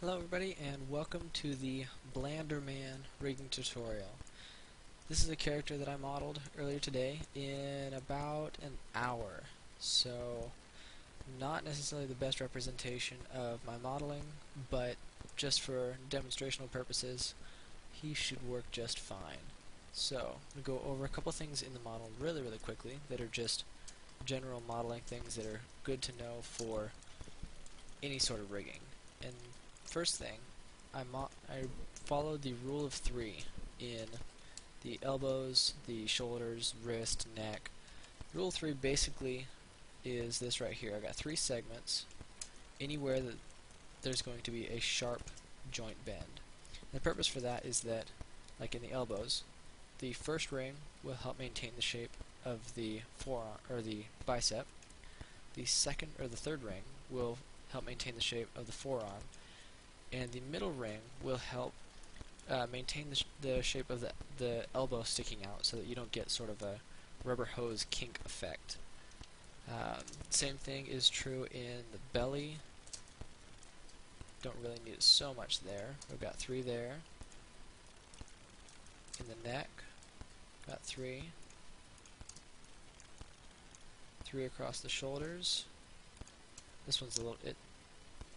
Hello everybody and welcome to the Blenderman rigging tutorial. This is a character that I modeled earlier today in about an hour, so not necessarily the best representation of my modeling, but just for demonstrational purposes he should work just fine. So I'm going to go over a couple things in the model really quickly that are just general modeling things that are good to know for any sort of rigging. And first thing, I followed the rule of 3 in the elbows, the shoulders, wrist, neck. Rule 3 basically is this right here. I got 3 segments anywhere that there's going to be a sharp joint bend. And the purpose for that is that, like in the elbows, the first ring will help maintain the shape of the forearm or the bicep. The second or the third ring will help maintain the shape of the forearm, and the middle ring will help maintain the shape of the elbow sticking out so that you don't get sort of a rubber hose kink effect. Same thing is true in the belly. Don't really need it so much there. We've got 3 there. In the neck, got 3. 3 across the shoulders. This one's it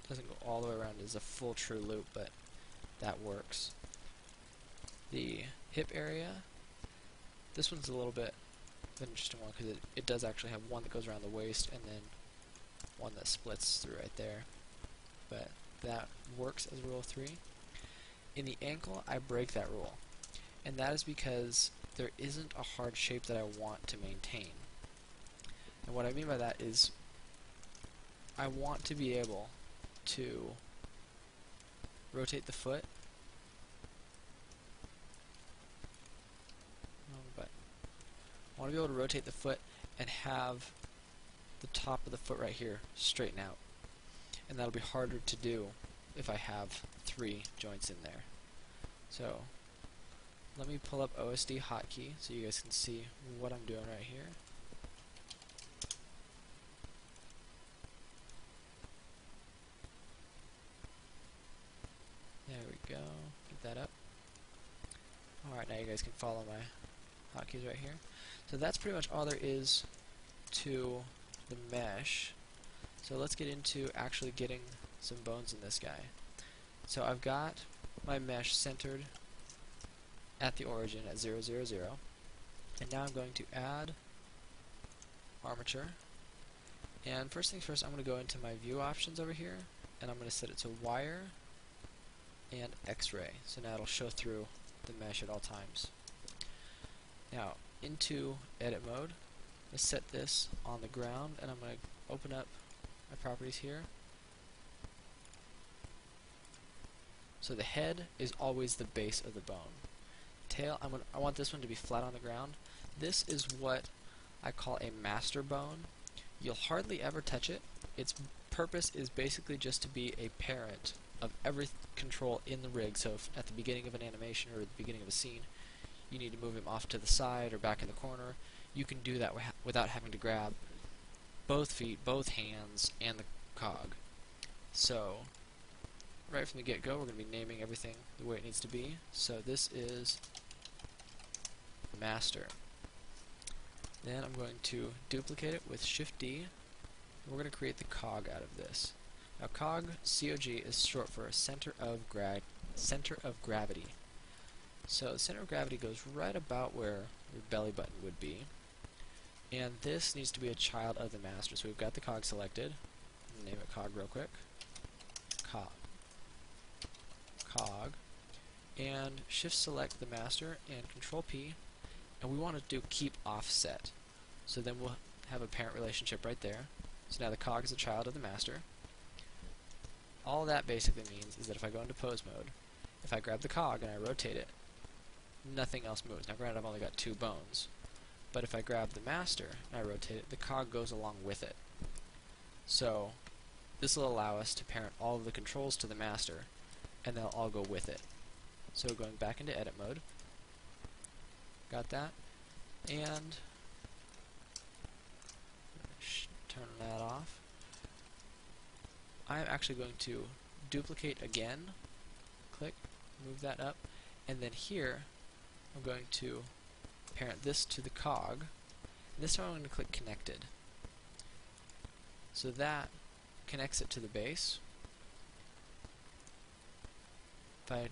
doesn't go all the way around as a full true loop, but that works. The hip area, this one's a little bit of an interesting one because it does actually have one that goes around the waist and then one that splits through right there, but that works as rule 3. In the ankle, I break that rule, and that is because there isn't a hard shape that I want to maintain. And what I mean by that is I want to be able to rotate the foot, but I want to be able to rotate the foot and have the top of the foot right here straighten out, and that'll be harder to do if I have 3 joints in there. So let me pull up OSD hotkey so you guys can see what I'm doing right here. There we go. Get that up. Alright, now you guys can follow my hotkeys right here. So that's pretty much all there is to the mesh. So let's get into actually getting some bones in this guy. So I've got my mesh centered at the origin at 0, 0, 0. And now I'm going to add Armature. And first things first, I'm going to go into my view options over here, and I'm going to set it to wire and X-ray. So now it'll show through the mesh at all times. Now into edit mode, let's set this on the ground, and I'm going to open up my properties here. So the head is always the base of the bone. Tail, I want this one to be flat on the ground. This is what I call a master bone. You'll hardly ever touch it. Its purpose is basically just to be a parent of every control in the rig. So if at the beginning of an animation or at the beginning of a scene you need to move him off to the side or back in the corner, you can do that without having to grab both feet, both hands, and the cog. So right from the get-go we're going to be naming everything the way it needs to be. So this is master. Then I'm going to duplicate it with Shift D. We're going to create the cog out of this. Now cog, C-O-G, is short for center of gravity. So the center of gravity goes right about where your belly button would be. And this needs to be a child of the master. So we've got the cog selected. Name it cog real quick. Cog. And shift select the master and control P. And we want to do keep offset. So then we'll have a parent relationship right there. So now the cog is a child of the master. All that basically means is that if I go into pose mode, if I grab the cog and I rotate it, nothing else moves. Now granted I've only got 2 bones, but if I grab the master and I rotate it, the cog goes along with it. So this will allow us to parent all of the controls to the master, and they'll all go with it. So going back into edit mode, got that, and turn that off. I'm actually going to duplicate again, click, move that up, and then here I'm going to parent this to the cog, and this time I'm going to click connected. So that connects it to the base. If I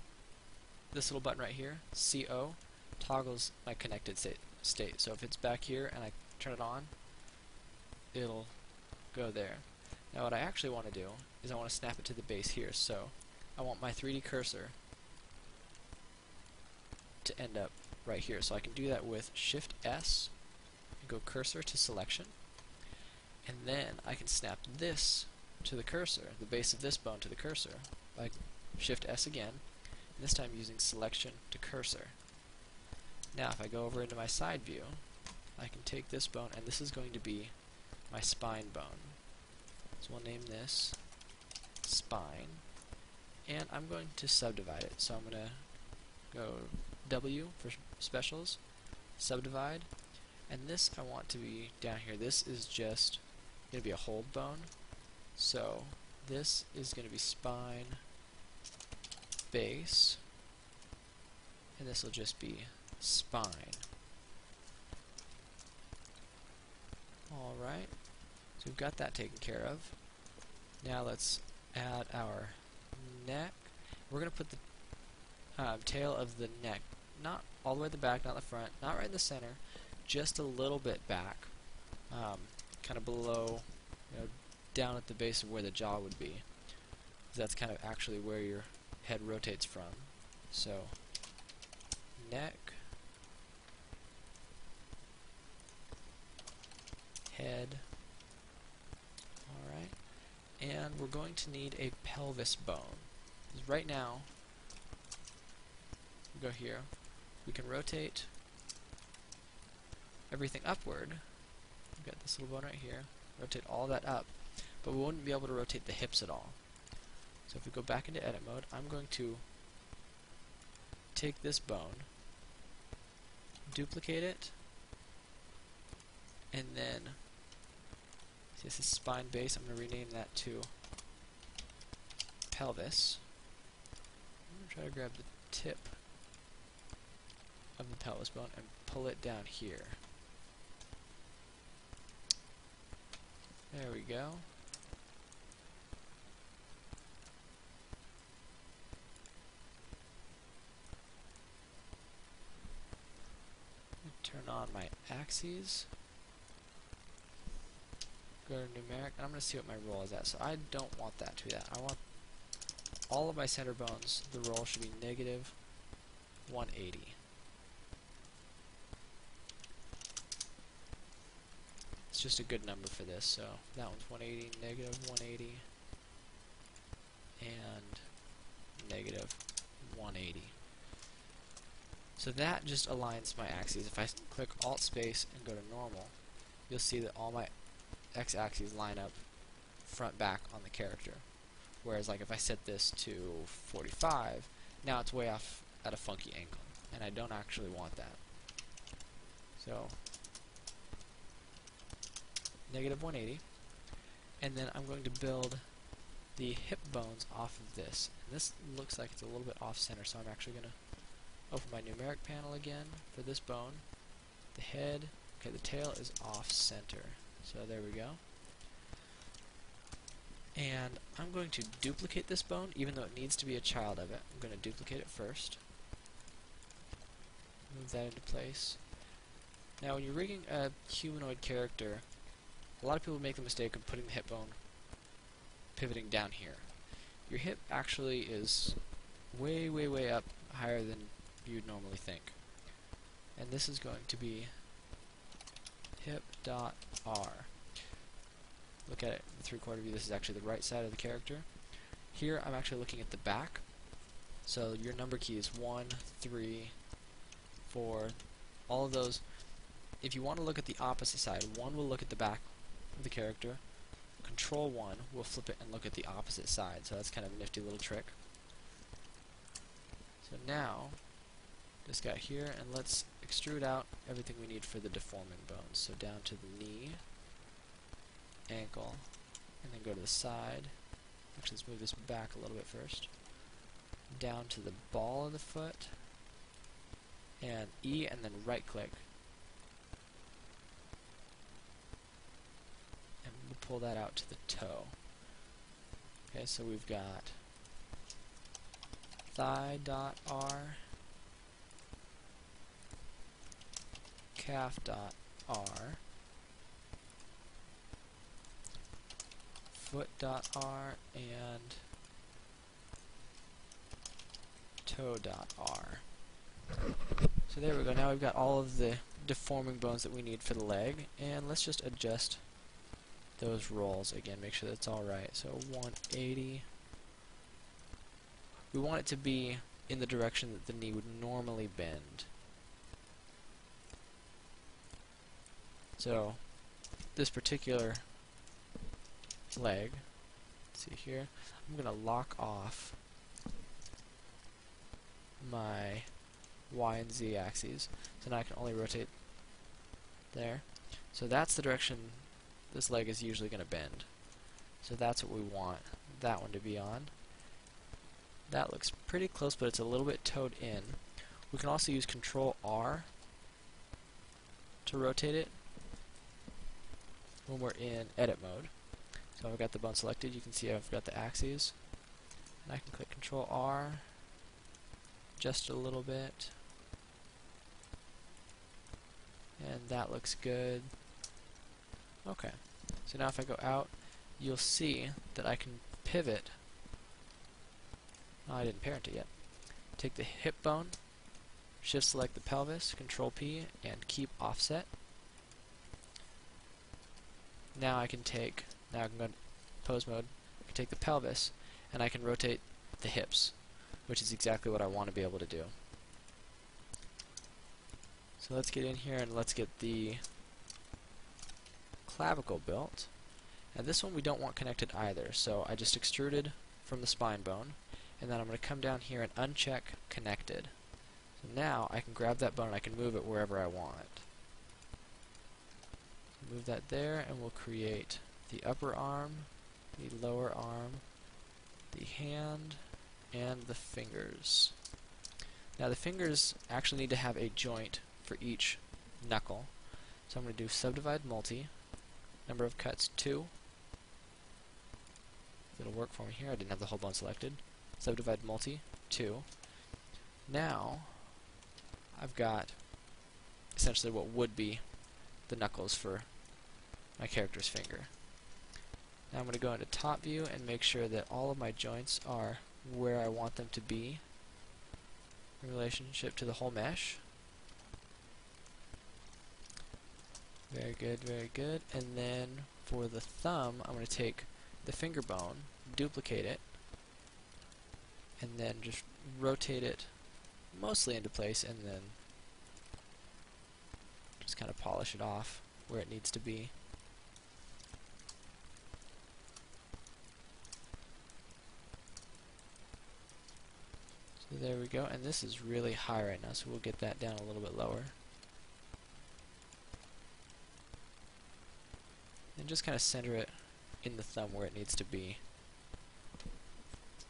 this little button right here, CO, toggles my connected state. So if it's back here and I turn it on, it'll go there. Now what I actually want to do is I want to snap it to the base here. So I want my 3D cursor to end up right here. So I can do that with Shift S and go cursor to selection, and then I can snap this to the cursor, the base of this bone to the cursor, by Shift S again, and this time using selection to cursor. Now if I go over into my side view, I can take this bone, and this is going to be my spine bone. So we'll name this spine, and I'm going to subdivide it. So I'm going to go W for specials, subdivide, and this I want to be down here. This is just going to be a hold bone, so this is going to be spine, base, and this will just be spine. Alright, so we've got that taken care of. Now let's add our neck. We're going to put the tail of the neck not all the way at the back, not the front, not right in the center, just a little bit back, kind of below, down at the base of where the jaw would be. That's kind of actually where your head rotates from. So neck, head, alright, and we're going to need a pelvis bone. Because right now, we go here, we can rotate everything upward. We've got this little bone right here, rotate all that up, but we wouldn't be able to rotate the hips at all. So if we go back into edit mode, I'm going to take this bone, duplicate it, and then this is spine base. I'm going to rename that to pelvis. I'm going to try to grab the tip of the pelvis bone and pull it down here. There we go. Turn on my axes. Go to numeric, and I'm going to see what my roll is at. So I don't want that to be that. I want all of my center bones, the roll should be negative 180. It's just a good number for this, so that one's 180, negative 180, and negative 180. So that just aligns my axes. If I click Alt Space and go to normal, you'll see that all my x-axes line up front back on the character. Whereas like if I set this to 45, now it's way off at a funky angle, and I don't actually want that. So negative 180, and then I'm going to build the hip bones off of this. And this looks like it's a little bit off center, so I'm actually going to open my numeric panel again for this bone. The head, okay, the tail is off center. So there we go. And I'm going to duplicate this bone, even though it needs to be a child of it. I'm going to duplicate it first. Move that into place. Now when you're rigging a humanoid character, a lot of people make the mistake of putting the hip bone pivoting down here. Your hip actually is way, way, way up higher than you'd normally think. And this is going to be hip.r. Look at it in the 3/4 view. This is actually the right side of the character. Here I'm actually looking at the back. So your number key is 1, 3, 4, all of those. If you want to look at the opposite side, 1 will look at the back of the character. Control 1 will flip it and look at the opposite side. So that's kind of a nifty little trick. So now, this guy here, and let's extrude out everything we need for the deforming bones. So down to the knee, ankle, and then go to the side, Actually, let's move this back a little bit first. Down to the ball of the foot, and E, and then right click. And we'll pull that out to the toe. Okay, so we've got thigh.r, calf.r, foot.r, and toe.r. So there we go. Now we've got all of the deforming bones that we need for the leg, and let's just adjust those rolls again, make sure that's alright. So 180. We want it to be in the direction that the knee would normally bend. So this particular leg, let's see here, I'm going to lock off my Y and Z axes, so now I can only rotate there. So that's the direction this leg is usually going to bend. So that's what we want that one to be on. That looks pretty close, but it's a little bit toed in. We can also use Control R to rotate it when we're in edit mode. So I've got the bone selected, you can see I've got the axes. And I can click Control R, adjust it a little bit, and that looks good. Okay, so now if I go out, you'll see that I can pivot. Oh, I didn't parent it yet. Take the hip bone, shift select the pelvis, Control P, and keep offset. Now I can take, now I can go to pose mode, I can take the pelvis, and I can rotate the hips, which is exactly what I want to be able to do. So let's get in here and let's get the clavicle built. And this one we don't want connected either, so I just extruded from the spine bone, and then I'm going to come down here and uncheck connected. So now I can grab that bone and I can move it wherever I want. Move that there, and we'll create the upper arm, the lower arm, the hand, and the fingers. Now the fingers actually need to have a joint for each knuckle. So I'm going to do subdivide multi, number of cuts 2. It'll work for me here, I didn't have the whole bone selected. Subdivide multi, 2. Now I've got essentially what would be the knuckles for my character's finger. Now I'm going to go into top view and make sure that all of my joints are where I want them to be in relationship to the whole mesh. Very good, very good. And then for the thumb, I'm going to take the finger bone, duplicate it, and then just rotate it mostly into place, and then just kind of polish it off where it needs to be. So there we go, and this is really high right now, so we'll get that down a little bit lower. And just kind of center it in the thumb where it needs to be.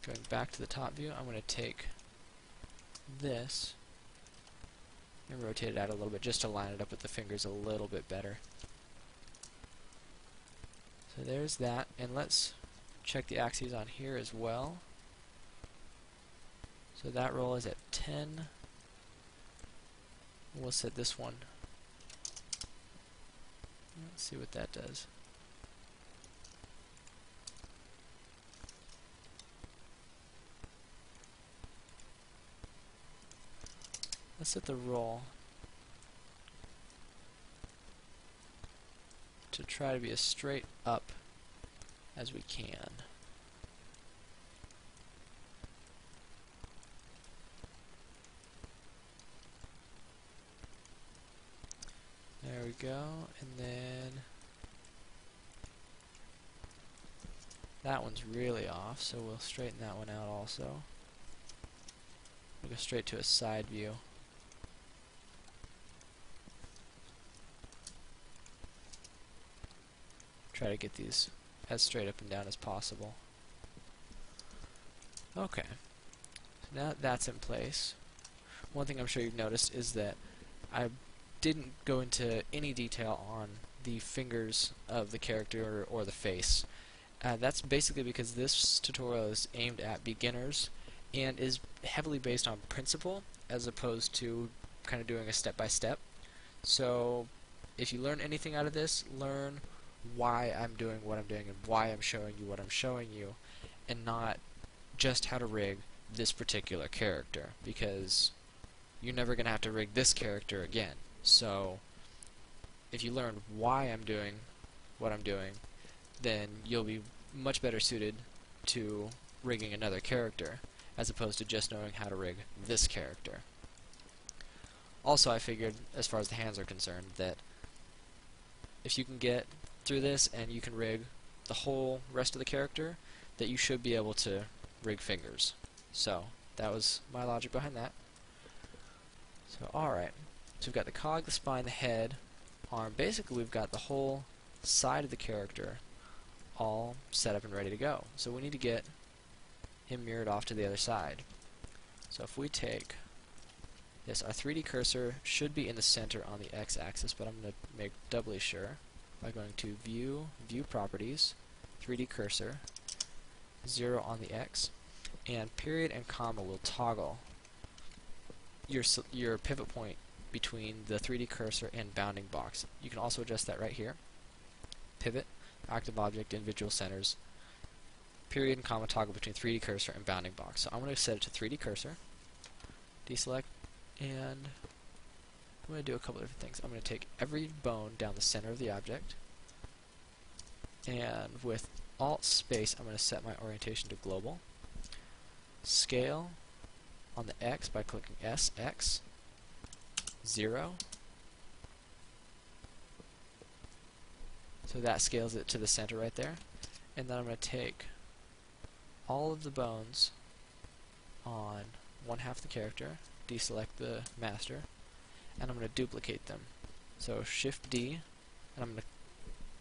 Going back to the top view, I'm going to take this and rotate it out a little bit just to line it up with the fingers a little bit better. So there's that, and let's check the axes on here as well. So that roll is at 10. We'll set this one. Let's see what that does. Let's set the roll to try to be as straight up as we can. There we go, and then that one's really off, so we'll straighten that one out also. We'll go straight to a side view. Try to get these as straight up and down as possible. Okay, so now that's in place. One thing I'm sure you've noticed is that I didn't go into any detail on the fingers of the character or the face. That's basically because this tutorial is aimed at beginners and is heavily based on principle as opposed to kind of doing a step-by-step. So if you learn anything out of this, learn why I'm doing what I'm doing and why I'm showing you what I'm showing you, and not just how to rig this particular character, because you're never going to have to rig this character again. So if you learn why I'm doing what I'm doing, then you'll be much better suited to rigging another character as opposed to just knowing how to rig this character. Also, I figured, as far as the hands are concerned, that if you can get through this and you can rig the whole rest of the character, that you should be able to rig fingers. So that was my logic behind that. So alright, so we've got the cog, the spine, the head, arm. Basically we've got the whole side of the character all set up and ready to go. So we need to get him mirrored off to the other side. So if we take this, our 3D cursor should be in the center on the x-axis, but I'm going to make doubly sure by going to View, View Properties, 3D Cursor, 0 on the x, and period and comma will toggle your pivot point between the 3D cursor and bounding box. You can also adjust that right here. Pivot, active object, individual centers, period and comma toggle between 3D cursor and bounding box. So I'm going to set it to 3D cursor, deselect, and I'm going to do a couple different things. I'm going to take every bone down the center of the object, and with Alt space I'm going to set my orientation to global. Scale on the X by clicking S, X, 0. So that scales it to the center right there. And then I'm going to take all of the bones on one half the character, deselect the master, and I'm going to duplicate them. So Shift D, and I'm going to,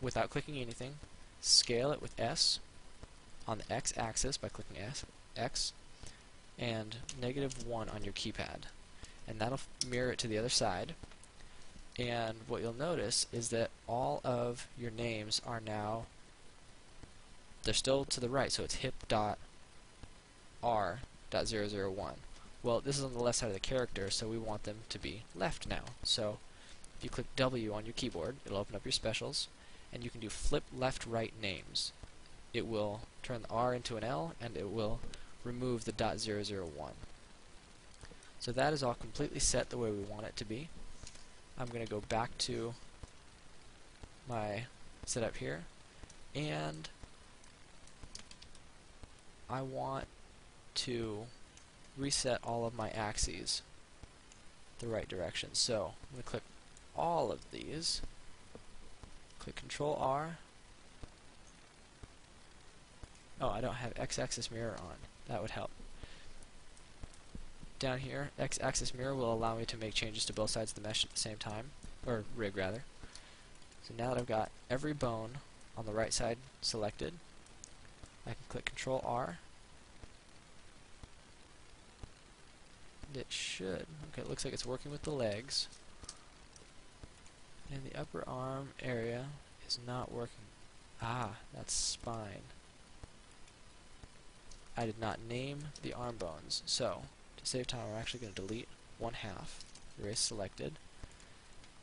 without clicking anything, scale it with S on the X axis by clicking S, X, and -1 on your keypad. And that'll mirror it to the other side. And what you'll notice is that all of your names are now, they're still to the right, so it's hip.r.001. Well, this is on the left side of the character, so we want them to be left now. So if you click W on your keyboard, it'll open up your specials, and you can do flip left right names. It will turn the R into an L, and it will remove the .001. So that is all completely set the way we want it to be. I'm going to go back to my setup here, and I want to reset all of my axes the right direction. So I'm going to click all of these, click Control R. Oh, I don't have X-axis mirror on. That would help. Down here, X-axis mirror will allow me to make changes to both sides of the mesh at the same time, or rig rather. So now that I've got every bone on the right side selected, I can click Control R. It should. Okay, it looks like it's working with the legs. And the upper arm area is not working. Ah, that's spine. I did not name the arm bones, so to save time we're actually going to delete one half. Erase selected.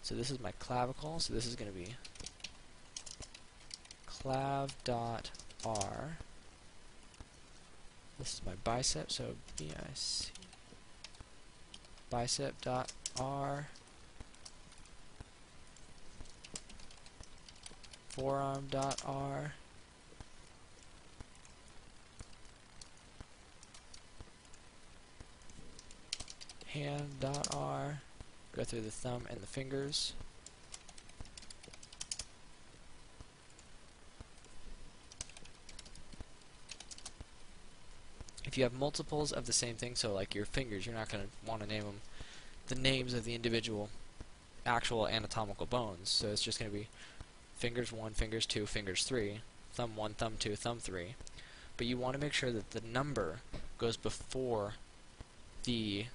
So this is my clavicle, so this is going to be clav.r. This is my bicep, so BIC. Bicep.r. Forearm.r. Hand.r. Go through the thumb and the fingers. If you have multiples of the same thing, so like your fingers, you're not going to want to name them the names of the individual actual anatomical bones. So it's just going to be fingers 1, fingers 2, fingers 3, thumb 1, thumb 2, thumb 3. But you want to make sure that the number goes before the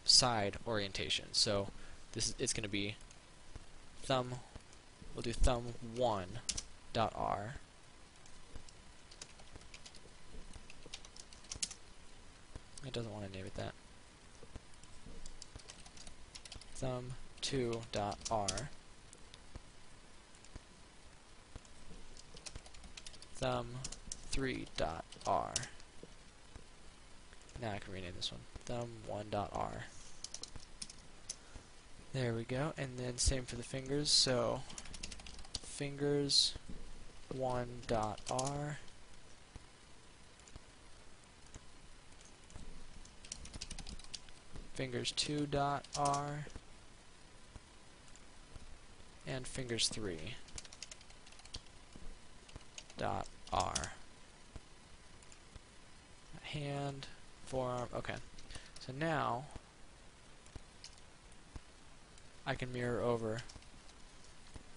side orientation. So it's going to be thumb. We'll do thumb1 dot r. It doesn't want to name it that. Thumb2 dot r. Thumb3 dot r. Now I can rename this one. Thumb1 dot r. There we go. And then same for the fingers. So fingers 1 dot r. Fingers 2 dot r. And fingers 3 dot r. Hand, forearm, okay. So now I can mirror over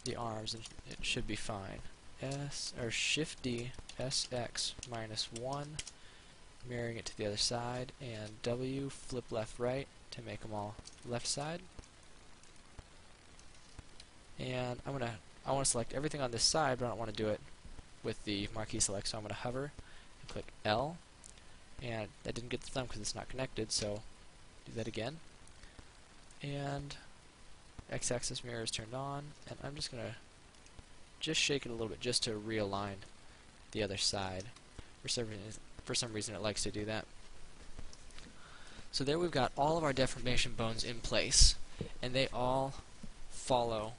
the arms and it should be fine. Shift D, SX minus 1, mirroring it to the other side, and W, flip left right to make them all left side. And I want to select everything on this side, but I don't want to do it with the marquee select, so I'm going to hover and click L. And I didn't get the thumb because it's not connected, so do that again. And X-axis mirror is turned on, and I'm just going to shake it a little bit just to realign the other side. For some reason it likes to do that. So there we've got all of our deformation bones in place, and they all follow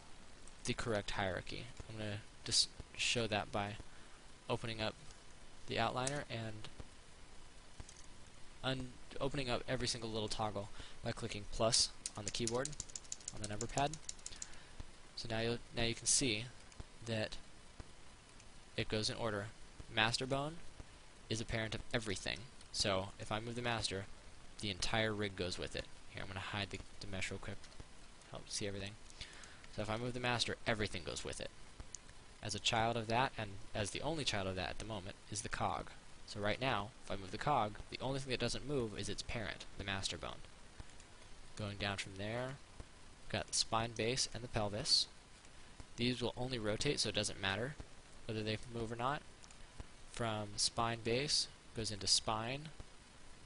the correct hierarchy. I'm going to just show that by opening up the outliner and opening up every single little toggle by clicking plus on the keyboard, on the number pad. So now you can see that it goes in order. Master bone is a parent of everything. So if I move the master, the entire rig goes with it. Here, I'm going to hide the mesh real quick, help see everything. So if I move the master, everything goes with it. As a child of that, and as the only child of that at the moment, is the cog. So right now, if I move the cog, the only thing that doesn't move is its parent, the master bone. Going down from there, we've got the spine base and the pelvis. These will only rotate, so it doesn't matter whether they move or not. From spine base, goes into spine,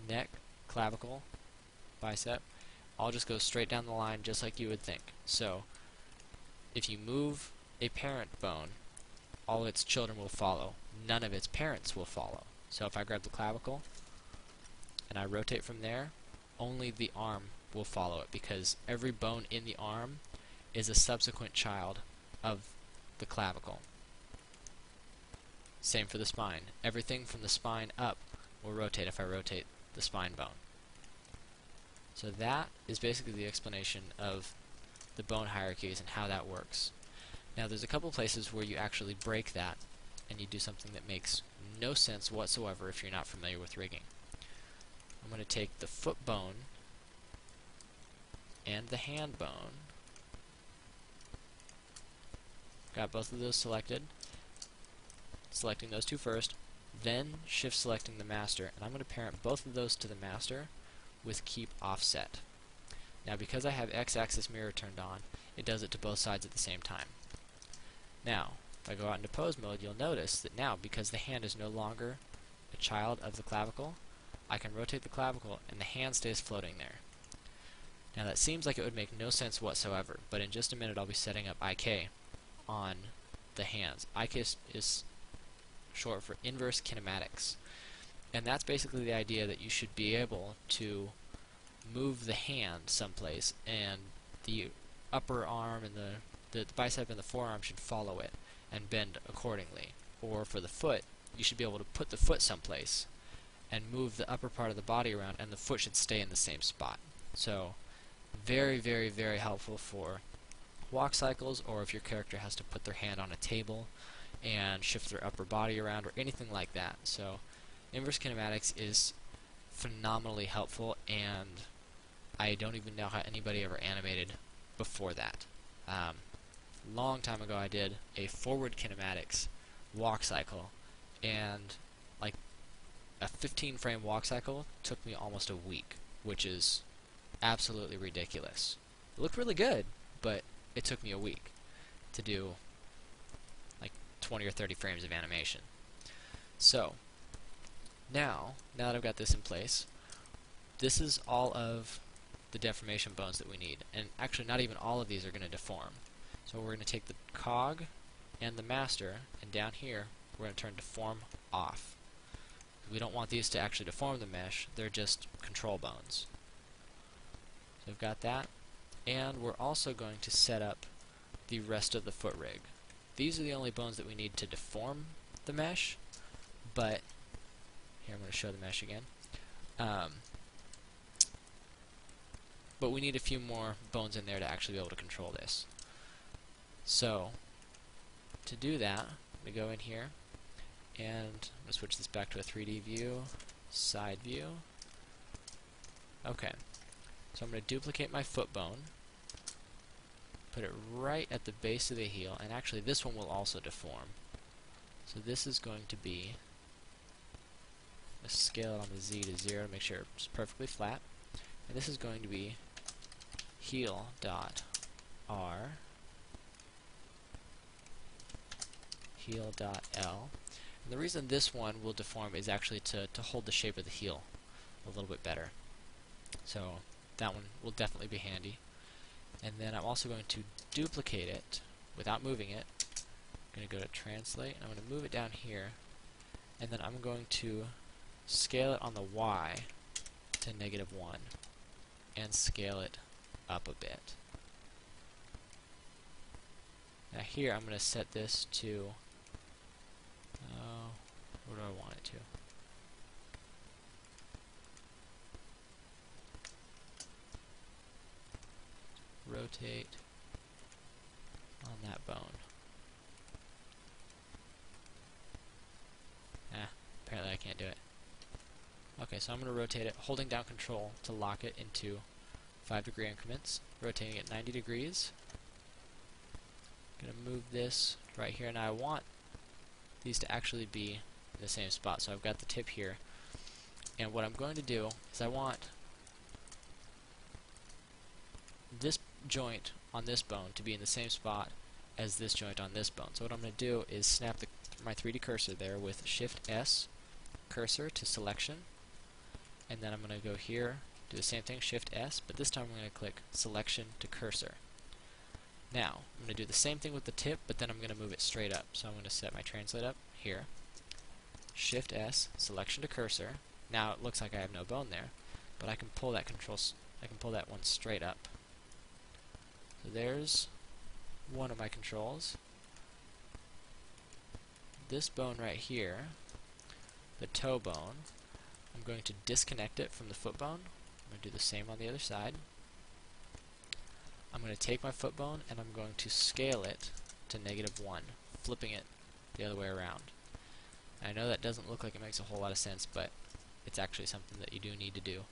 neck, clavicle, bicep. All just goes straight down the line just like you would think. So if you move a parent bone, all its children will follow. None of its parents will follow. So if I grab the clavicle and I rotate from there, only the arm will follow it, because every bone in the arm is a subsequent child of the clavicle. Same for the spine. Everything from the spine up will rotate if I rotate the spine bone. So that is basically the explanation of the bone hierarchies and how that works. Now there's a couple places where you actually break that and you do something that makes no sense whatsoever if you're not familiar with rigging. I'm going to take the foot bone and the hand bone. Got both of those selected. Selecting those two first, then shift selecting the master, and I'm going to parent both of those to the master with keep offset. Now because I have X-axis mirror turned on, it does it to both sides at the same time. Now, if I go out into pose mode, you'll notice that now, because the hand is no longer a child of the clavicle, I can rotate the clavicle and the hand stays floating there. Now that seems like it would make no sense whatsoever, but in just a minute I'll be setting up IK on the hands. IK is short for inverse kinematics. And that's basically the idea that you should be able to move the hand someplace, and the upper arm and the bicep and the forearm should follow it and bend accordingly. Or for the foot, you should be able to put the foot someplace and move the upper part of the body around, and the foot should stay in the same spot. So very, very, very helpful for walk cycles, or if your character has to put their hand on a table and shift their upper body around, or anything like that. So inverse kinematics is phenomenally helpful, and I don't even know how anybody ever animated before that. Long time ago I did a forward kinematics walk cycle, and like a 15 frame walk cycle took me almost a week, which is absolutely ridiculous. It looked really good, but it took me a week to do like 20 or 30 frames of animation. So now that I've got this in place, this is all of the deformation bones that we need. And actually not even all of these are going to deform. So we're going to take the cog and the master, and down here we're going to turn deform off. We don't want these to actually deform the mesh, they're just control bones. So we've got that, and we're also going to set up the rest of the foot rig. These are the only bones that we need to deform the mesh, but here I'm going to show the mesh again. But we need a few more bones in there to actually be able to control this. So to do that, I'm going to go in here and I'm going to switch this back to a 3D view, side view. Okay, so I'm going to duplicate my foot bone, put it right at the base of the heel, and actually this one will also deform. So this is going to be, let's scale it on the Z to 0 to make sure it's perfectly flat, and this is going to be heel.r, heel.l. And the reason this one will deform is actually to hold the shape of the heel a little bit better. So that one will definitely be handy. And then I'm also going to duplicate it without moving it. I'm going to go to translate, and I'm going to move it down here, and then I'm going to scale it on the Y to -1 and scale it up a bit. Now here I'm going to set this to, where do I want it to? Rotate on that bone. Apparently I can't do it. Okay, so I'm going to rotate it, holding down Control to lock it into 5-degree increments, rotating it 90 degrees. I'm going to move this right here. Now I want these to actually be in the same spot, so I've got the tip here. And what I'm going to do is I want this joint on this bone to be in the same spot as this joint on this bone. So what I'm going to do is snap my 3D cursor there with Shift S, cursor to selection, and then I'm going to go here, do the same thing, Shift S, but this time I'm going to click selection to cursor. Now I'm going to do the same thing with the tip, but then I'm going to move it straight up. So I'm going to set my translate up here, Shift S, selection to cursor. Now it looks like I have no bone there, but I can pull that one straight up. So there's one of my controls. This bone right here, the toe bone, I'm going to disconnect it from the foot bone. I'm going to do the same on the other side. I'm going to take my foot bone and I'm going to scale it to -1, flipping it the other way around. I know that doesn't look like it makes a whole lot of sense, but it's actually something that you do need to do.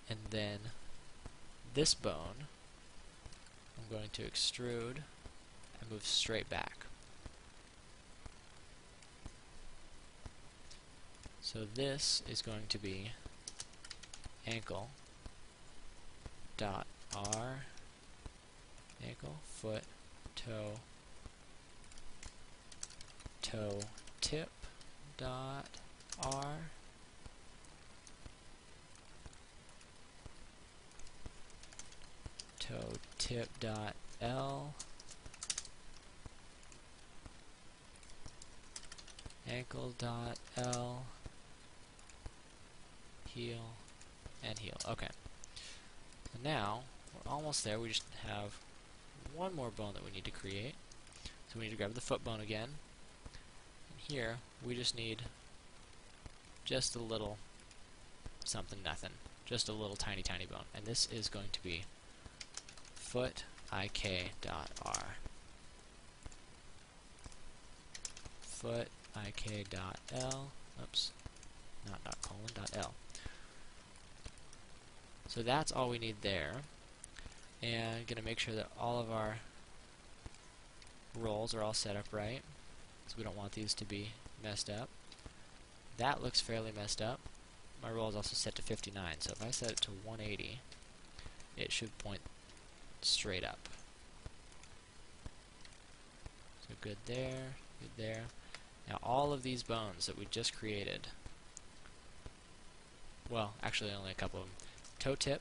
And then this bone, I'm going to extrude and move straight back. So this is going to be ankle dot R, ankle, foot, toe, toe tip dot R, toe tip dot L, ankle dot L, heel, and heel. Okay. So now, we're almost there. We just have one more bone that we need to create. So we need to grab the foot bone again. And here, we just need just a little something nothing. Just a little tiny bone. And this is going to be foot ik.r. Foot ik.l. Oops. Not dot colon, dot L. So that's all we need there. And I'm going to make sure that all of our rolls are all set up right, so we don't want these to be messed up. that looks fairly messed up. My roll is also set to 59, so if I set it to 180, it should point straight up. So good there, good there. Now all of these bones that we just created, well, actually only a couple of them, toe tip,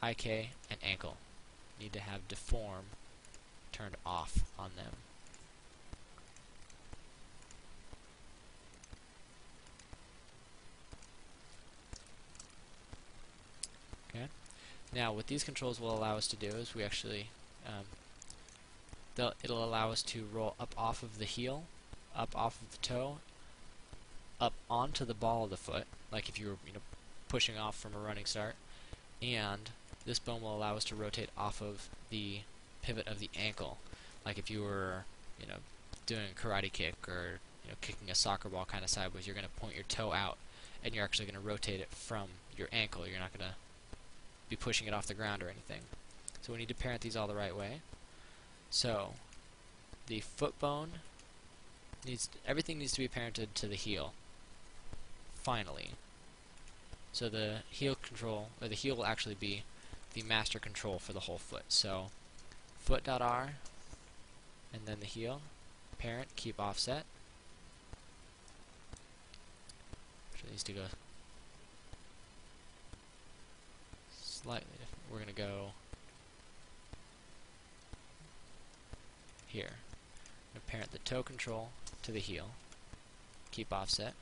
IK, and ankle, need to have deform turned off on them. Okay. Now what these controls will allow us to do is we actually, it'll allow us to roll up off of the heel, up off of the toe, up onto the ball of the foot, like if you were pushing off from a running start, and this bone will allow us to rotate off of the pivot of the ankle, like if you were doing a karate kick or kicking a soccer ball kind of sideways. You're going to point your toe out and you're actually going to rotate it from your ankle. You're not going to be pushing it off the ground or anything. So we need to parent these all the right way. So the foot bone everything needs to be parented to the heel finally. So the heel control, or the heel will actually be the master control for the whole foot. So foot.r and then the heel, parent, keep offset. Actually needs to go slightly different. We're going to go here. I'm going to parent the toe control to the heel, keep offset.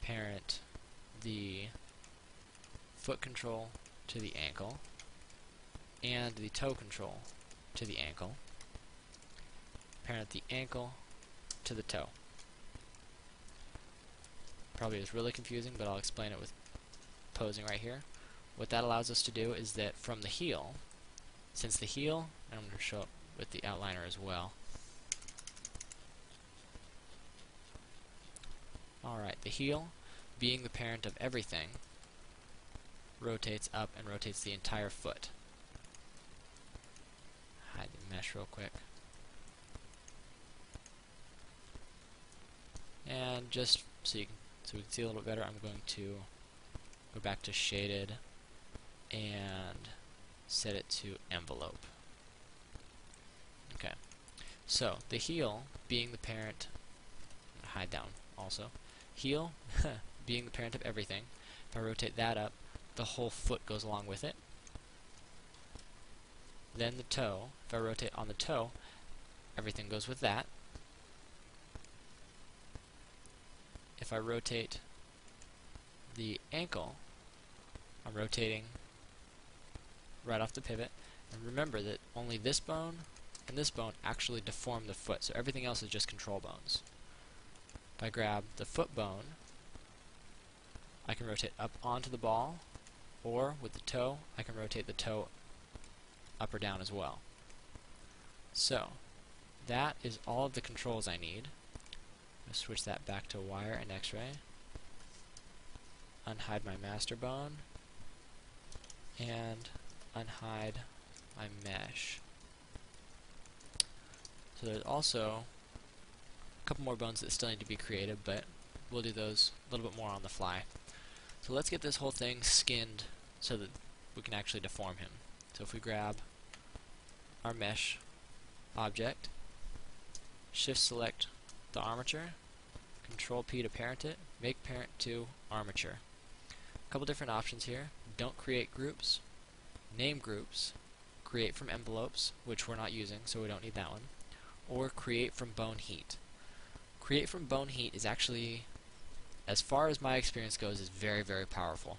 Parent the foot control to the ankle, and the toe control to the ankle. Parent the ankle to the toe. Probably is really confusing, but I'll explain it with posing right here. What that allows us to do is that from the heel, since the heel, and I'm going to show it with the outliner as well. Alright, the heel, being the parent of everything, rotates up and rotates the entire foot. Hide the mesh real quick. And just so we can see a little bit better, I'm going to go back to shaded and set it to envelope. Okay, so the heel being the parent, hide down also, heel being the parent of everything, if I rotate that up, the whole foot goes along with it. Then the toe, if I rotate on the toe, everything goes with that. If I rotate the ankle, I'm rotating right off the pivot. And remember that only this bone and this bone actually deform the foot, so everything else is just control bones. If I grab the foot bone, I can rotate up onto the ball, or with the toe, I can rotate the toe up or down as well. So, that is all of the controls I need. I'll switch that back to wire and x-ray. Unhide my master bone, and unhide my mesh. So there's also a couple more bones that still need to be created, but we'll do those a little bit more on the fly. So let's get this whole thing skinned so that we can actually deform him. So if we grab our mesh object, shift select the armature, control P to parent it, make parent to armature. A couple different options here. Don't create groups, name groups, create from envelopes, which we're not using, so we don't need that one, or create from bone heat. Create from bone heat is actually, as far as my experience goes, is very, very powerful.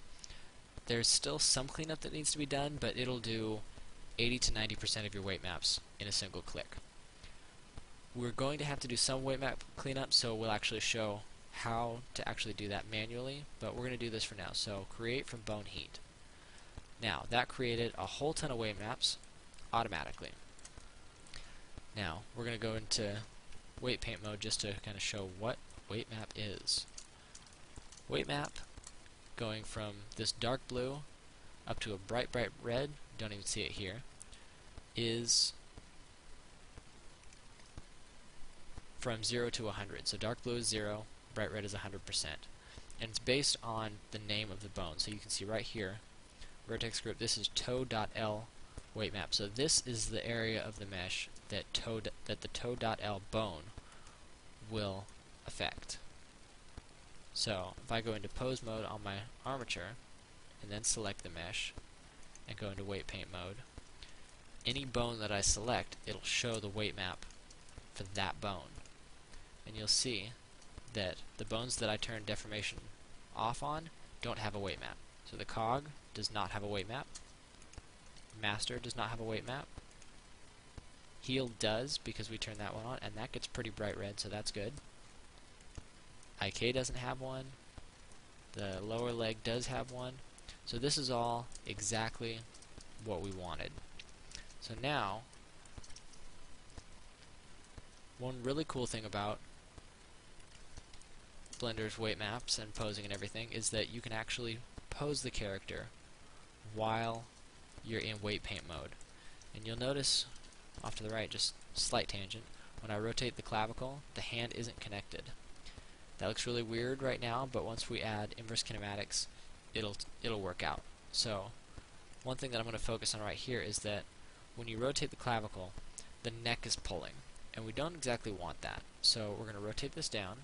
There's still some cleanup that needs to be done, but it'll do 80 to 90% of your weight maps in a single click. We're going to have to do some weight map cleanup, so we'll actually show how to actually do that manually, but we're going to do this for now. So create from bone heat. Now, that created a whole ton of weight maps automatically. Now, we're going to go into weight paint mode just to kind of show what weight map is. Weight map, going from this dark blue up to a bright, bright red, don't even see it here, is from 0 to 100. So dark blue is 0, bright red is 100%. And it's based on the name of the bone. So you can see right here, vertex group, this is toe.l weight map. So this is the area of the mesh that the toe.l bone will affect. So if I go into pose mode on my armature and then select the mesh and go into weight paint mode, any bone that I select, it'll show the weight map for that bone. And you'll see that the bones that I turn deformation off on don't have a weight map. So the cog does not have a weight map. Master does not have a weight map. Heel does, because we turn that one on, and that gets pretty bright red, so that's good. IK doesn't have one. The lower leg does have one. So this is all exactly what we wanted. So now, one really cool thing about Blender's weight maps and posing and everything is that you can actually pose the character while you're in weight paint mode. And you'll notice off to the right, just slight tangent, when I rotate the clavicle, the hand isn't connected. That looks really weird right now, but once we add inverse kinematics, it'll work out. So one thing that I'm going to focus on right here is that when you rotate the clavicle, the neck is pulling, and we don't exactly want that. So we're going to rotate this down,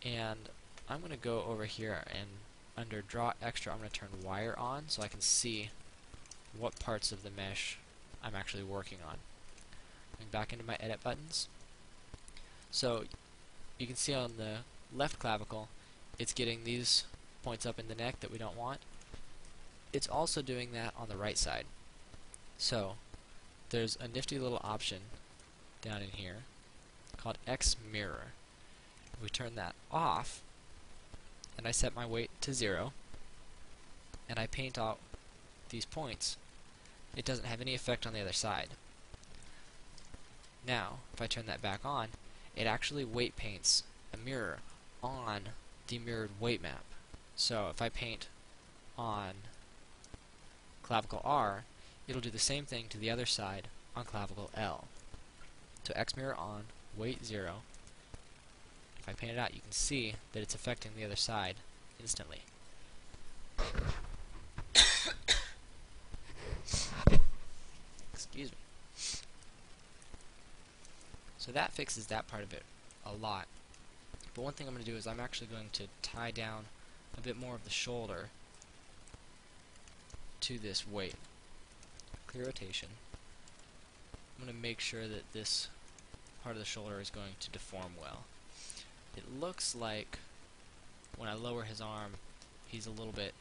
and I'm going to go over here and under Draw Extra, I'm going to turn Wire on so I can see what parts of the mesh I'm actually working on. Going back into my edit buttons. So you can see on the left clavicle, it's getting these points up in the neck that we don't want. It's also doing that on the right side. So there's a nifty little option down in here called X Mirror. If we turn that off, and I set my weight to 0, and I paint out these points, it doesn't have any effect on the other side. Now, if I turn that back on, it actually weight paints a mirror on the mirrored weight map. So if I paint on clavicle R, it'll do the same thing to the other side on clavicle L. So X mirror on, weight 0. If I paint it out, you can see that it's affecting the other side instantly. Excuse me. So that fixes that part of it a lot. But one thing I'm going to do is I'm actually going to tie down a bit more of the shoulder to this weight. Clear rotation. I'm going to make sure that this part of the shoulder is going to deform well. It looks like when I lower his arm, he's a little bit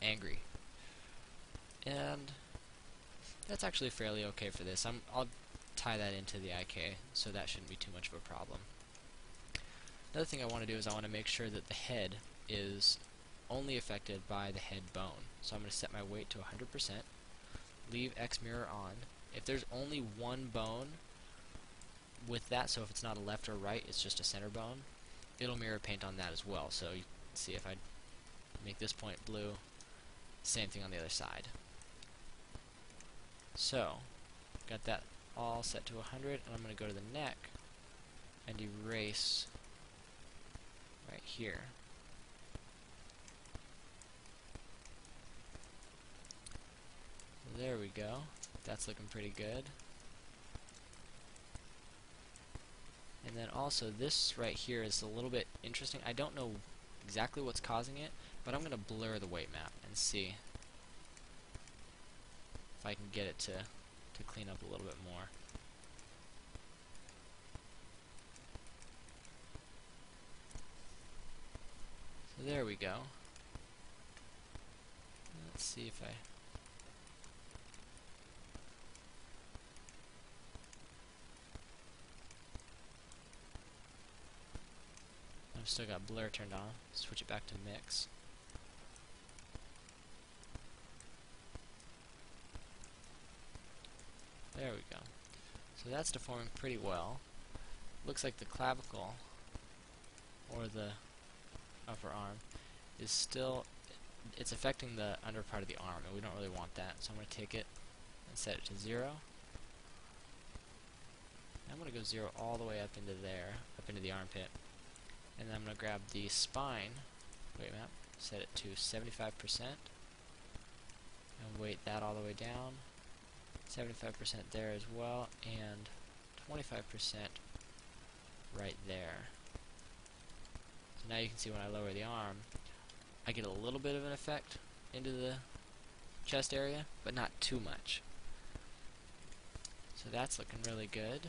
angry. And that's actually fairly okay for this. I'll tie that into the IK, so that shouldn't be too much of a problem. Another thing I want to do is I want to make sure that the head is only affected by the head bone. So I'm going to set my weight to 100%, leave X mirror on. If there's only one bone with that, so if it's not a left or right, it's just a center bone, it'll mirror paint on that as well. So you can see if I make this point blue, same thing on the other side. So, got that all set to 100, and I'm going to go to the neck and erase right here. There we go. That's looking pretty good. And then also this right here is a little bit interesting. I don't know exactly what's causing it, but I'm going to blur the weight map and see if I can get it to clean up a little bit more. So there we go. Let's see if I've still got blur turned on. Switch it back to mix. There we go. So that's deforming pretty well. Looks like the clavicle, or the upper arm, is still, it's affecting the under part of the arm, and we don't really want that. So I'm going to take it and set it to 0. I'm going to go 0 all the way up into there, up into the armpit. And then I'm going to grab the spine weight map, set it to 75%, and weight that all the way down. 75% there as well, and 25% right there. So now you can see when I lower the arm, I get a little bit of an effect into the chest area, but not too much. So that's looking really good.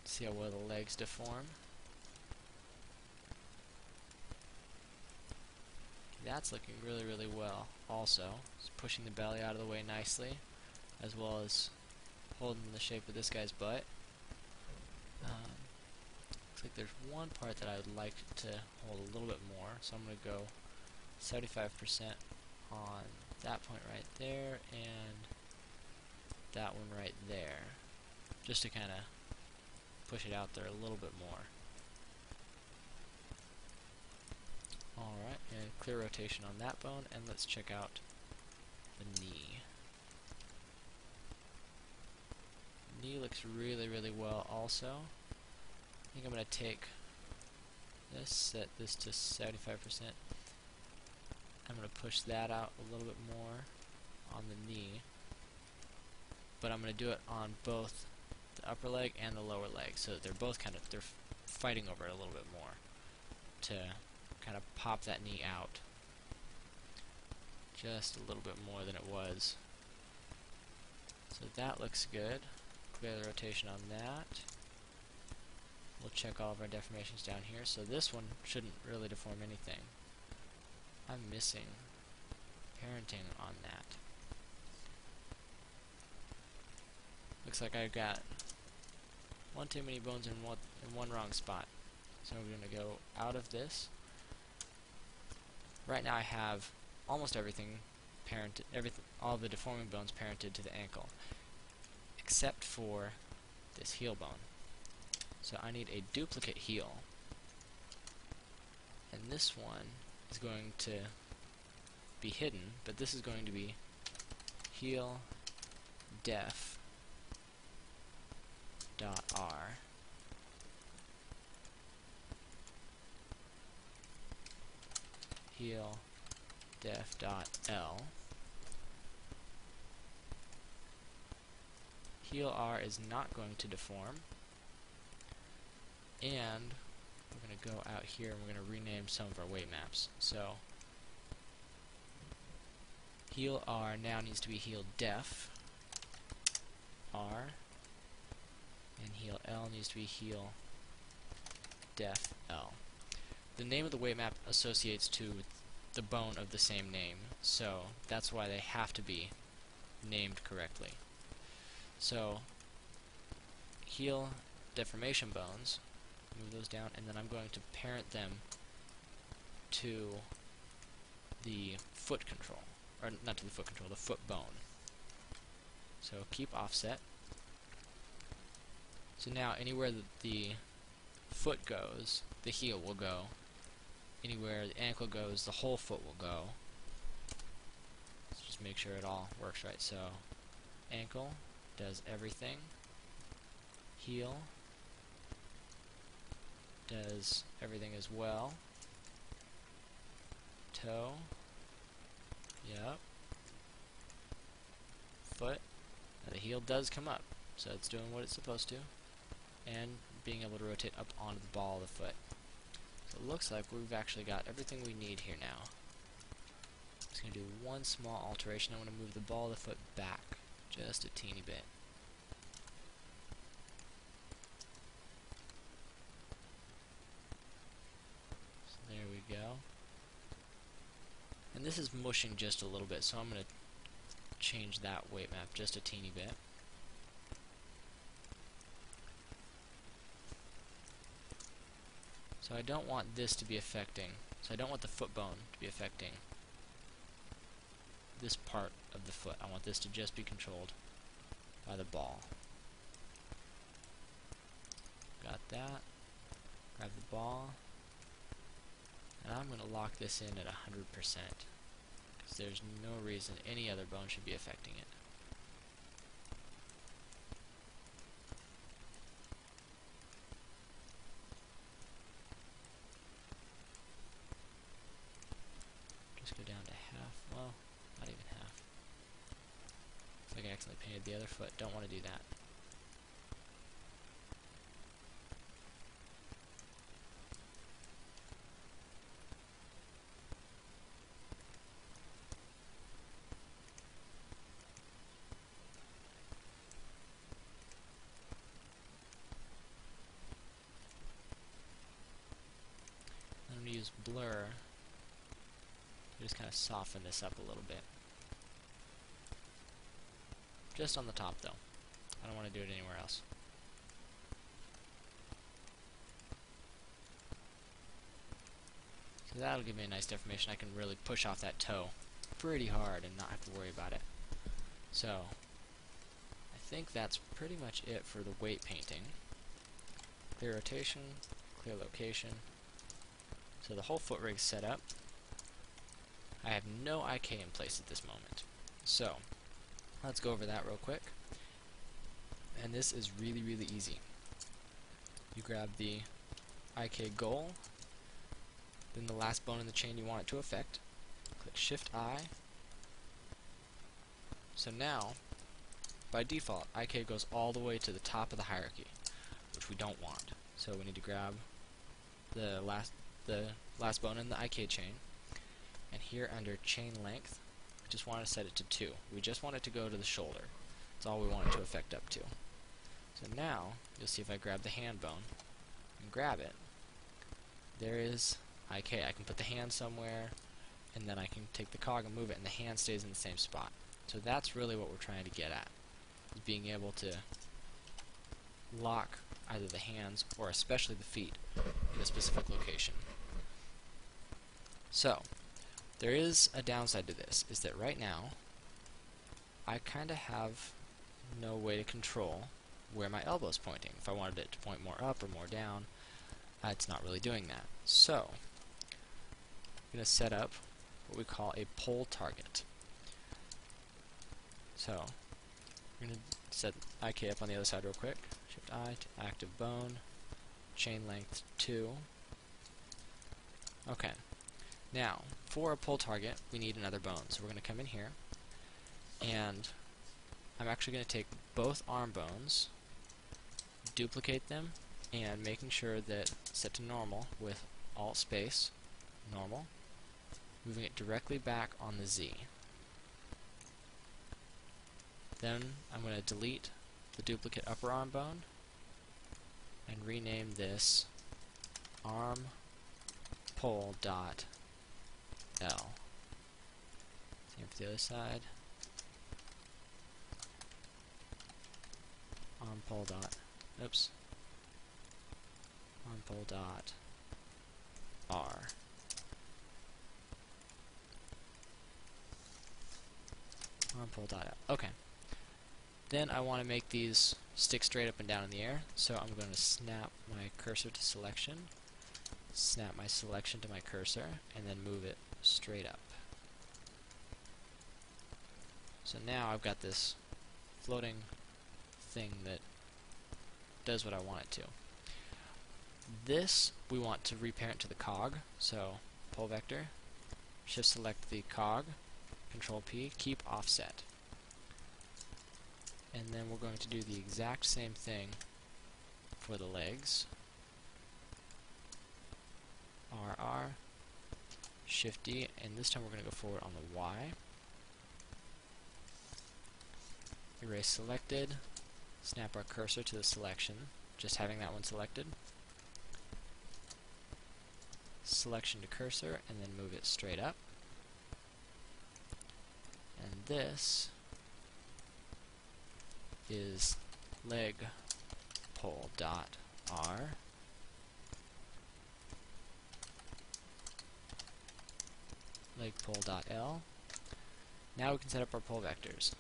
See how well the legs deform. That's looking really, really well also. It's pushing the belly out of the way nicely, as well as holding the shape of this guy's butt. Looks like there's one part that I would like to hold a little bit more, so I'm going to go 75% on that point right there, and that one right there, just to kind of push it out there a little bit more. Alright, and clear rotation on that bone, and let's check out the knee. Knee looks really, really well also. I think I'm going to take this, set this to 75%. I'm going to push that out a little bit more on the knee, but I'm going to do it on both the upper leg and the lower leg, so they're both they're fighting over it a little bit more to kind of pop that knee out just a little bit more than it was. So that looks good. Clear the rotation on that. We'll check all of our deformations down here. So this one shouldn't really deform anything. I'm missing parenting on that. Looks like I got one too many bones in one wrong spot. So we're going to go out of this. Right now I have almost everything parented, all the deforming bones parented to the ankle, except for this heel bone. So I need a duplicate heel, and this one is going to be hidden, but this is going to be heel def .r. Heel def.l. Heel R is not going to deform, and we're going to go out here and we're going to rename some of our weight maps. So heel R now needs to be heel def R, and heel L needs to be heel def L. The name of the weight map associates to the bone of the same name, so that's why they have to be named correctly. So heel deformation bones, move those down, and then I'm going to parent them to the foot control, or not to the foot control, the foot bone. So keep offset. So now anywhere that the foot goes, the heel will go. Anywhere the ankle goes, the whole foot will go. Let's just make sure it all works right. So ankle does everything. Heel does everything as well. Toe, yep. Foot, now the heel does come up, so it's doing what it's supposed to, and being able to rotate up onto the ball of the foot. So it looks like we've actually got everything we need here now. I'm just going to do one small alteration. I want to move the ball of the foot back just a teeny bit. So there we go. And this is mushing just a little bit, so I'm going to change that weight map just a teeny bit. So I don't want this to be affecting, so I don't want the foot bone to be affecting this part of the foot. I want this to just be controlled by the ball. Got that. Grab the ball. And I'm going to lock this in at 100%, because there's no reason any other bone should be affecting it. just go down to half. Well, not even half. Looks like I accidentally painted the other foot. Don't want to do that. I'm going to use blur to just kind of soften this up a little bit. Just on the top, though. I don't want to do it anywhere else. So that'll give me a nice deformation. I can really push off that toe pretty hard and not have to worry about it. So, I think that's pretty much it for the weight painting. Clear rotation, clear location. So the whole foot rig's set up. I have no IK in place at this moment. So, let's go over that real quick. And this is really, really easy. You grab the IK goal, then the last bone in the chain you want it to affect. Click Shift I. So now, by default, IK goes all the way to the top of the hierarchy, which we don't want. So we need to grab the last bone in the IK chain, and here under chain length, we just want to set it to 2. We just want it to go to the shoulder. That's all we want it to affect up to. So now, you'll see if I grab the hand bone and grab it, there is IK. I can put the hand somewhere, and then I can take the cog and move it, and the hand stays in the same spot. So that's really what we're trying to get at, is being able to lock either the hands, or especially the feet, in a specific location. So, there is a downside to this, is that right now, I kind of have no way to control where my elbow is pointing. If I wanted it to point more up or more down, it's not really doing that. So, I'm going to set up what we call a pole target. So, we're going to set IK up on the other side real quick. Shift I to active bone, chain length 2. Okay. Now, for a pole target, we need another bone. So we're going to come in here, and I'm actually going to take both arm bones, duplicate them, and making sure that it's set to normal with Alt space, normal, moving it directly back on the Z. Then I'm going to delete the duplicate upper arm bone and rename this arm pole dot L. Same for the other side. Arm pole dot, oops, arm pole dot R. Arm pole dot L. Okay. Then I want to make these stick straight up and down in the air, so I'm going to snap my cursor to selection, snap my selection to my cursor, and then move it straight up. So now I've got this floating thing that does what I want it to. This we want to reparent to the cog, so pole vector, shift select the cog, control P, keep offset. And then we're going to do the exact same thing for the legs. RR, Shift D, and this time we're going to go forward on the Y. Erase selected, snap our cursor to the selection, just having that one selected. Selection to cursor, and then move it straight up. And this is leg pole dot R. Leg pole dot L. Now we can set up our pole vectors.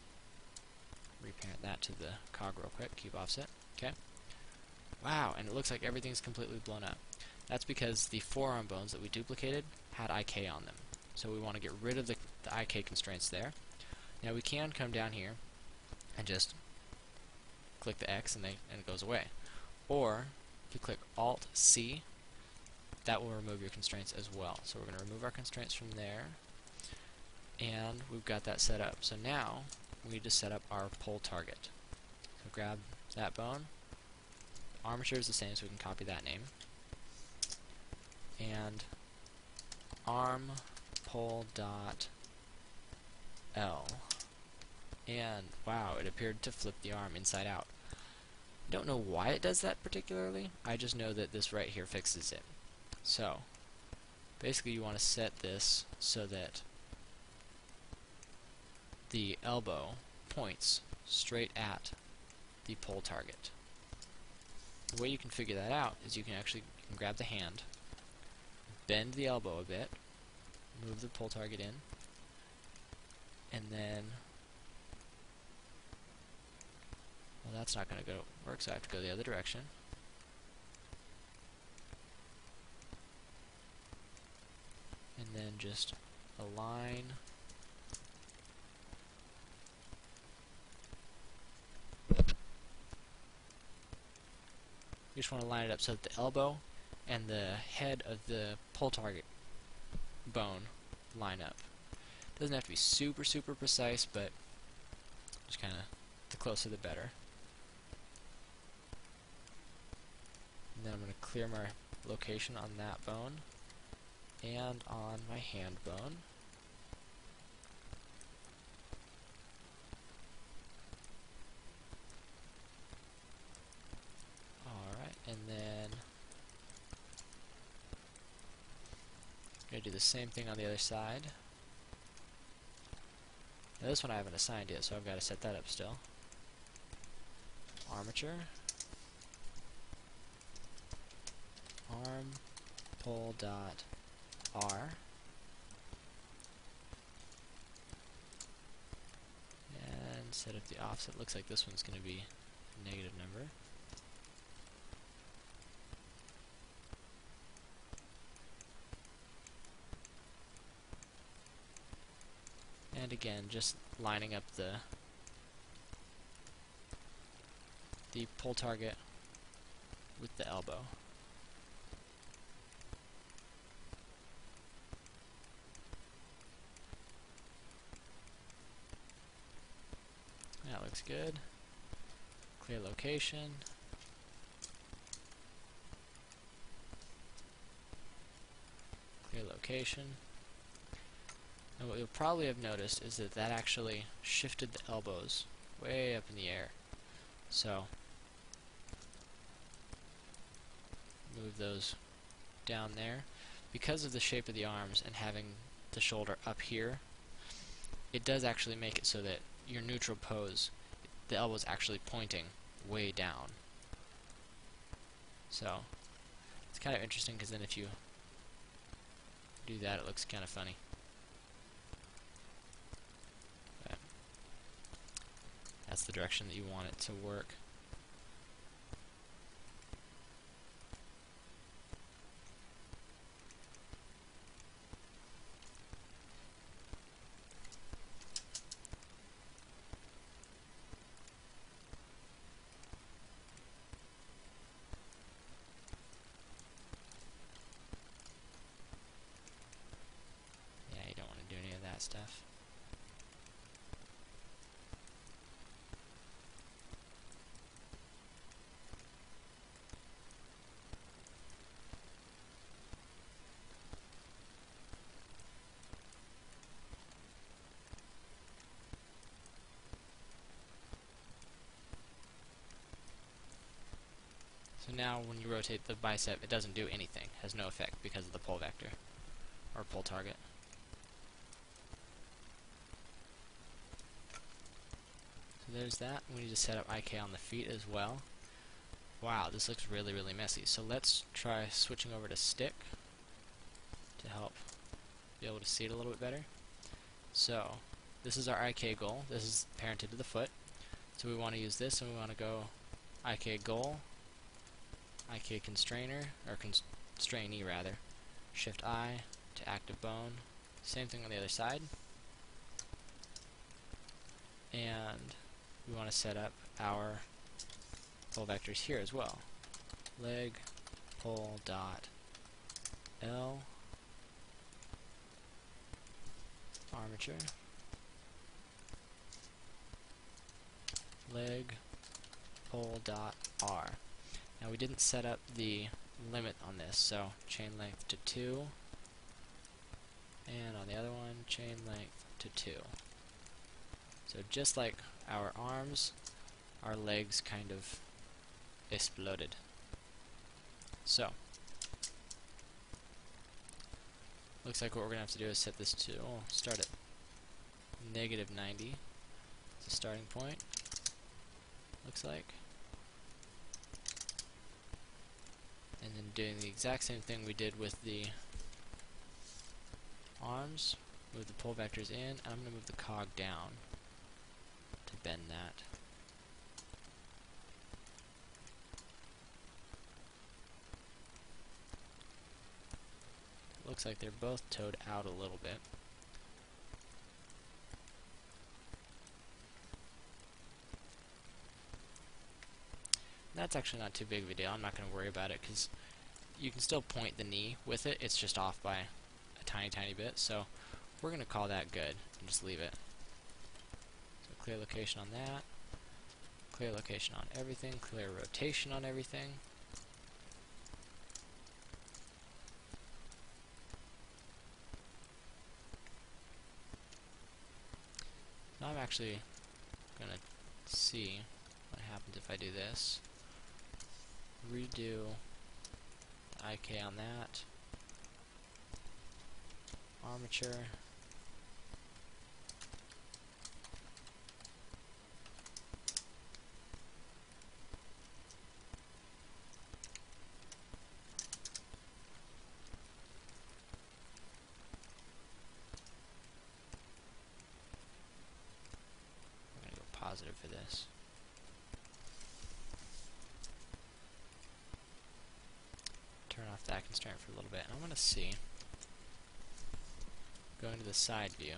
Reparent that to the cog real quick, keep offset. Okay. Wow, and it looks like everything's completely blown up. That's because the forearm bones that we duplicated had IK on them. So we want to get rid of the IK constraints there. Now we can come down here and just click the X and it goes away. Or if you click Alt C, that will remove your constraints as well. So we're going to remove our constraints from there, And we've got that set up. So now we need to set up our pull target. So grab that bone. Armature is the same, so we can copy that name. And arm pull dot L. And wow, it appeared to flip the arm inside out. Don't know why it does that particularly. I just know that this right here fixes it. So basically you want to set this so that the elbow points straight at the pull target. The way you can figure that out is you can grab the hand, bend the elbow a bit, move the pull target in, and then, well, that's not going to work, so I have to go the other direction. And then just align you just want to line it up so that the elbow and the head of the pull target bone line up. Doesn't have to be super precise, but just kind of the closer the better. And then I'm going to clear my location on that bone and on my hand bone. Alright, and then I'm going to do the same thing on the other side. Now this one I haven't assigned yet, so I've got to set that up still. Armature. Arm pull dot R. And set up the offset. Looks like this one's going to be a negative number. And again, just lining up the pull target with the elbow. That looks good. Clear location. Clear location. And what you'll probably have noticed is that that actually shifted the elbows way up in the air. So move those down there. Because of the shape of the arms and having the shoulder up here, it does actually make it so that your neutral pose, the elbow's actually pointing way down. So it's kind of interesting because then if you do that, it looks kind of funny. But that's the direction that you want it to work. That stuff. So now when you rotate the bicep, it doesn't do anything, has no effect because of the pull vector or pull target. There's that. We need to set up IK on the feet as well. Wow, this looks really messy. So let's try switching over to stick to help be able to see it a little bit better. So this is our IK goal. This is parented to the foot. So we want to use this, and we want to go IK goal, IK constrainer, or constrainee rather. Shift I to active bone. Same thing on the other side. And we want to set up our pull vectors here as well. Leg pull dot L, armature, leg pole dot r. Now we didn't set up the limit on this, so chain length to 2, and on the other one, chain length to 2. So just like our arms, our legs kind of exploded. So, looks like what we're going to have to do is set this to, start at -90. It's a starting point, looks like. And then doing the exact same thing we did with the arms, move the pole vectors in, and I'm going to move the cog down to bend that. Looks like they're both towed out a little bit. That's actually not too big of a deal. I'm not going to worry about it because you can still point the knee with it. It's just off by a tiny bit. So we're going to call that good and just leave it. So clear location on that. Clear location on everything. Clear rotation on everything. Now I'm actually going to see what happens if I do this. Redo the IK on that. Armature. I'm going to go positive for this. Turn off that constraint for a little bit. And I want to see, go into the side view.